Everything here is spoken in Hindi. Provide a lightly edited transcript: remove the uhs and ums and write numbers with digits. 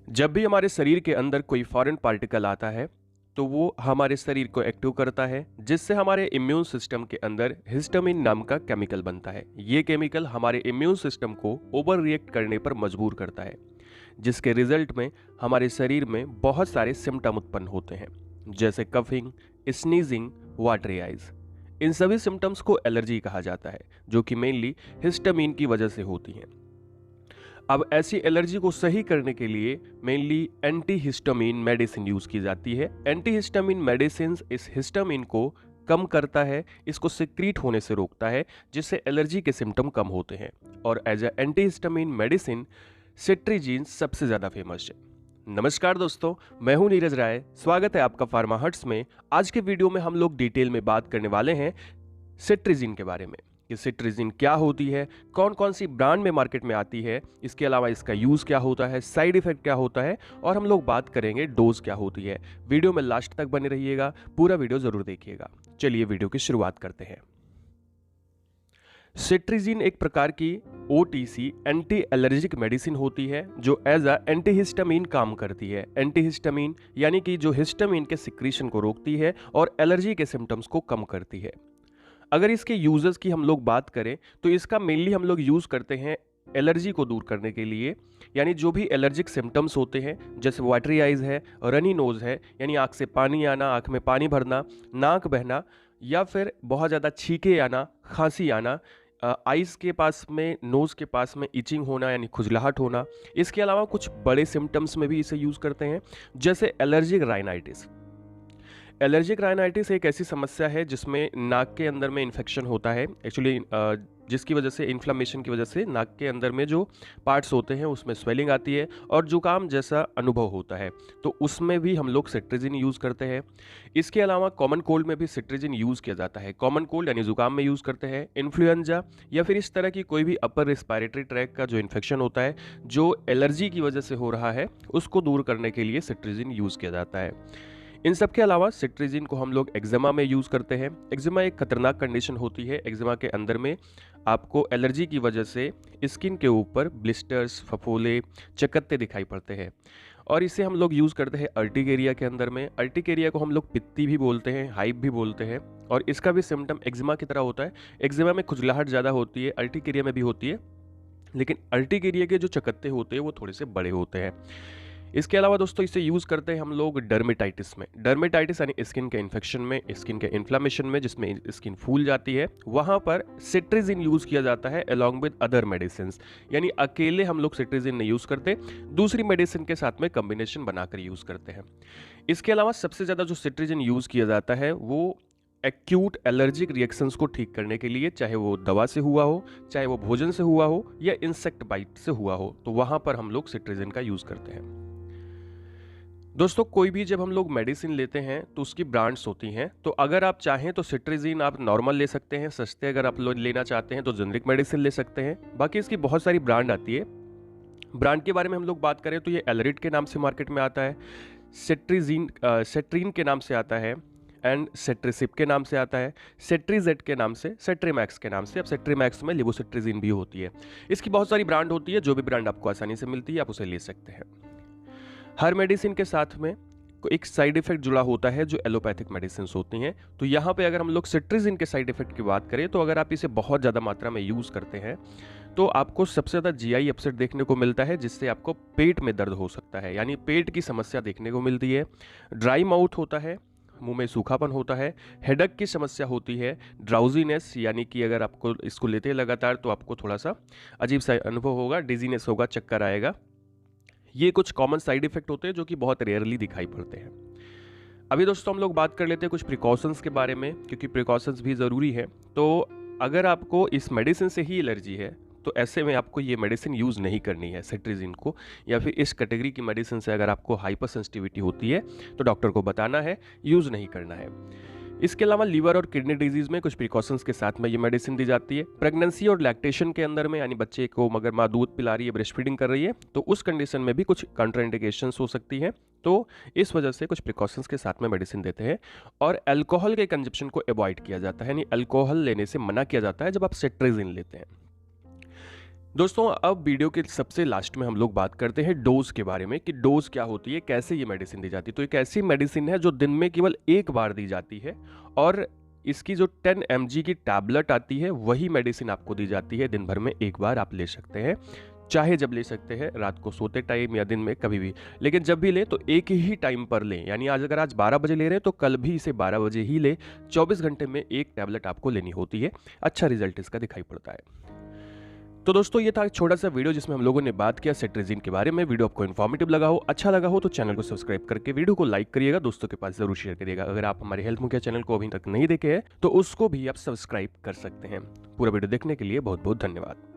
जब भी हमारे शरीर के अंदर कोई फॉरेन पार्टिकल आता है तो वो हमारे शरीर को एक्टिव करता है, जिससे हमारे इम्यून सिस्टम के अंदर हिस्टामिन नाम का केमिकल बनता है। ये केमिकल हमारे इम्यून सिस्टम को ओवर रिएक्ट करने पर मजबूर करता है, जिसके रिजल्ट में हमारे शरीर में बहुत सारे सिम्टम उत्पन्न होते हैं, जैसे कफिंग, स्नीजिंग, वाटरी आइज। इन सभी सिम्टम्स को एलर्जी कहा जाता है, जो कि मेनली हिस्टामिन की वजह से होती हैं। अब ऐसी एलर्जी को सही करने के लिए mainly anti histamine medicine use की जाती है। एंटी हिस्टामिन मेडिसिन इस हिस्टामिन को कम करता है, इसको सिक्रीट होने से रोकता है, जिससे एलर्जी के सिम्टम कम होते हैं। और as a antihistamine medicine cetirizine सबसे ज़्यादा फेमस है। नमस्कार दोस्तों, मैं हूं नीरज राय। स्वागत है आपका फार्मा हट्स में। आज के वीडियो में हम लोग डिटेल में बात करने वाले हैं सेट्रिजीन के बारे में कि सेट्रिजीन क्या होती है, कौन कौन सी ब्रांड में मार्केट में आती है, इसके अलावा इसका यूज़ क्या होता है, साइड इफेक्ट क्या होता है, और हम लोग बात करेंगे डोज क्या होती है। वीडियो में लास्ट तक बने रहिएगा, पूरा वीडियो ज़रूर देखिएगा। चलिए वीडियो की शुरुआत करते हैं। सेट्रिजीन एक प्रकार की ओटीसी एंटी एलर्जिक मेडिसिन होती है जो एज अ एंटीहिस्टामिन काम करती है। एंटीहिस्टामिन यानी कि जो हिस्टामिन के सिक्रीशन को रोकती है और एलर्जी के सिम्टम्स को कम करती है। अगर इसके यूजर्स की हम लोग बात करें तो इसका मेनली हम लोग यूज़ करते हैं एलर्जी को दूर करने के लिए, यानी जो भी एलर्जिक सिम्टम्स होते हैं, जैसे वाटरी आइज है, रनी नोज है यानी आँख से पानी आना, आँख में पानी भरना, नाक बहना, या फिर बहुत ज़्यादा छींके आना, खांसी आना, आइज़ के पास में, नोज़ के पास में इचिंग होना यानी खुजलाहट होना। इसके अलावा कुछ बड़े सिम्टम्स में भी इसे यूज़ करते हैं, जैसे एलर्जिक राइनाइटिस। एलर्जिक राइनाइटिस एक ऐसी समस्या है जिसमें नाक के अंदर में इन्फेक्शन होता है, एक्चुअली जिसकी वजह से, इन्फ्लामेशन की वजह से नाक के अंदर में जो पार्ट्स होते हैं उसमें स्वेलिंग आती है और जुकाम जैसा अनुभव होता है, तो उसमें भी हम लोग सेट्रिजिन यूज़ करते हैं। इसके अलावा कॉमन कोल्ड में भी सेट्रिजिन यूज़ किया जाता है। कॉमन कोल्ड यानी जुकाम में यूज़ करते हैं, इन्फ्लुएंजा या फिर इस तरह की कोई भी अपर रिस्पायरेटरी ट्रैक का जो इन्फेक्शन होता है जो एलर्जी की वजह से हो रहा है, उसको दूर करने के लिए सेट्रिजिन यूज़ किया जाता है। इन सब के अलावा सेट्रिजिन को हम लोग एक्जिमा में यूज़ करते हैं। एक्जिमा एक खतरनाक कंडीशन होती है। एक्जिमा के अंदर में आपको एलर्जी की वजह से स्किन के ऊपर ब्लिस्टर्स, फफोले, चकत्ते दिखाई पड़ते हैं, और इसे हम लोग यूज़ करते हैं अर्टिकेरिया के अंदर में। अर्टिकेरिया को हम लोग पित्ती भी बोलते हैं, हाइप भी बोलते हैं, और इसका भी सिम्टम एक्जिमा की तरह होता है। एक्जिमा में खुजलाहट ज़्यादा होती है, अर्टिकेरिया में भी होती है, लेकिन अर्टिकेरिया के जो चकत्ते होते हैं वो थोड़े से बड़े होते हैं। इसके अलावा दोस्तों इसे यूज़ करते हैं हम लोग डर्मेटाइटिस में। डर्मेटाइटिस यानी स्किन के इन्फेक्शन में, स्किन के इन्फ्लामेशन में, जिसमें स्किन फूल जाती है, वहाँ पर सेट्रिजिन यूज़ किया जाता है अलॉन्ग विद अदर मेडिसिन। यानी अकेले हम लोग सेट्रिजिन नहीं यूज़ करते, दूसरी मेडिसिन के साथ में कॉम्बिनेशन बनाकर यूज़ करते हैं। इसके अलावा सबसे ज़्यादा जो सेट्रिजिन यूज़ किया जाता है वो एक्यूट एलर्जिक रिएक्शंस को ठीक करने के लिए, चाहे वो दवा से हुआ हो, चाहे वो भोजन से हुआ हो, या इंसेक्ट बाइट से हुआ हो, तो वहाँ पर हम लोग सेट्रिजिन का यूज़ करते हैं। दोस्तों कोई भी जब हम लोग मेडिसिन लेते हैं तो उसकी ब्रांड्स होती हैं, तो अगर आप चाहें तो सेट्रिजिन आप नॉर्मल ले सकते हैं, सस्ते अगर आप लोग लेना चाहते हैं तो जेनरिक मेडिसिन ले सकते हैं। बाकी इसकी बहुत सारी ब्रांड आती है। ब्रांड के बारे में हम लोग बात करें तो ये एलरिट के नाम से मार्केट में आता है, सेट्रिजीन सेट्रीन के नाम से आता है, एंड सेट्रिसिप के नाम से आता है, सेट्रीजेट के नाम से, सेट्रीमैक्स के नाम से। अब सेट्रीमैक्स में लिवोसेट्रिजिन भी होती है। इसकी बहुत सारी ब्रांड होती है, जो भी ब्रांड आपको आसानी से मिलती है आप उसे ले सकते हैं। हर मेडिसिन के साथ में एक साइड इफेक्ट जुड़ा होता है जो एलोपैथिक मेडिसिन होती हैं। तो यहाँ पे अगर हम लोग सेट्रिजिन के साइड इफेक्ट की बात करें तो अगर आप इसे बहुत ज़्यादा मात्रा में यूज़ करते हैं तो आपको सबसे ज़्यादा जीआई अपसेट देखने को मिलता है, जिससे आपको पेट में दर्द हो सकता है, यानी पेट की समस्या देखने को मिलती है। ड्राई माउथ होता है, मुंह में सूखापन होता है, हेडेक की समस्या होती है, ड्राउजीनेस यानी कि अगर आपको इसको लेते हैं लगातार तो आपको थोड़ा सा अजीब सा अनुभव होगा, डिजीनेस होगा, चक्कर आएगा। ये कुछ कॉमन साइड इफेक्ट होते हैं जो कि बहुत रेयरली दिखाई पड़ते हैं। अभी दोस्तों हम लोग बात कर लेते हैं कुछ प्रिकॉशंस के बारे में, क्योंकि प्रिकॉशंस भी ज़रूरी है। तो अगर आपको इस मेडिसिन से ही एलर्जी है तो ऐसे में आपको ये मेडिसिन यूज़ नहीं करनी है सेट्रिजिन को, या फिर इस कैटेगरी की मेडिसिन से अगर आपको हाइपर सेंसिटिविटी होती है तो डॉक्टर को बताना है, यूज़ नहीं करना है। इसके अलावा लीवर और किडनी डिजीज़ में कुछ प्रिकॉशंस के साथ में ये मेडिसिन दी जाती है। प्रेगनेंसी और लैक्टेशन के अंदर में, यानी बच्चे को अगर माँ दूध पिला रही है, ब्रेस्ट फीडिंग कर रही है, तो उस कंडीशन में भी कुछ कंट्राइंडिकेशंस हो सकती हैं, तो इस वजह से कुछ प्रिकॉशंस के साथ में मेडिसिन देते हैं। और अल्कोहल के कंजप्शन को अवॉइड किया जाता है, यानी अल्कोहल लेने से मना किया जाता है जब आप सेट्रिजिन लेते हैं। दोस्तों अब वीडियो के सबसे लास्ट में हम लोग बात करते हैं डोज के बारे में कि डोज क्या होती है, कैसे ये मेडिसिन दी जाती है। तो एक ऐसी मेडिसिन है जो दिन में केवल एक बार दी जाती है और इसकी जो 10 mg की टैबलेट आती है वही मेडिसिन आपको दी जाती है। दिन भर में एक बार आप ले सकते हैं, चाहे जब ले सकते हैं, रात को सोते टाइम या दिन में कभी भी। लेकिन जब भी लें तो एक ही टाइम पर लें, यानी अगर आज 12 बजे ले रहे हैं तो कल भी इसे 12 बजे ही लें। 24 घंटे में एक टैबलेट आपको लेनी होती है। अच्छा रिजल्ट इसका दिखाई पड़ता है। तो दोस्तों ये था एक छोटा सा वीडियो जिसमें हम लोगों ने बात किया सेट्रेजिन के बारे में। वीडियो आपको इन्फॉर्मेटिव लगा हो, अच्छा लगा हो तो चैनल को सब्सक्राइब करके वीडियो को लाइक करिएगा, दोस्तों के पास जरूर शेयर करिएगा। अगर आप हमारे हेल्थ मुखिया चैनल को अभी तक नहीं देखे हैं तो उसको भी आप सब्सक्राइब कर सकते हैं। पूरा वीडियो देखने के लिए बहुत बहुत धन्यवाद।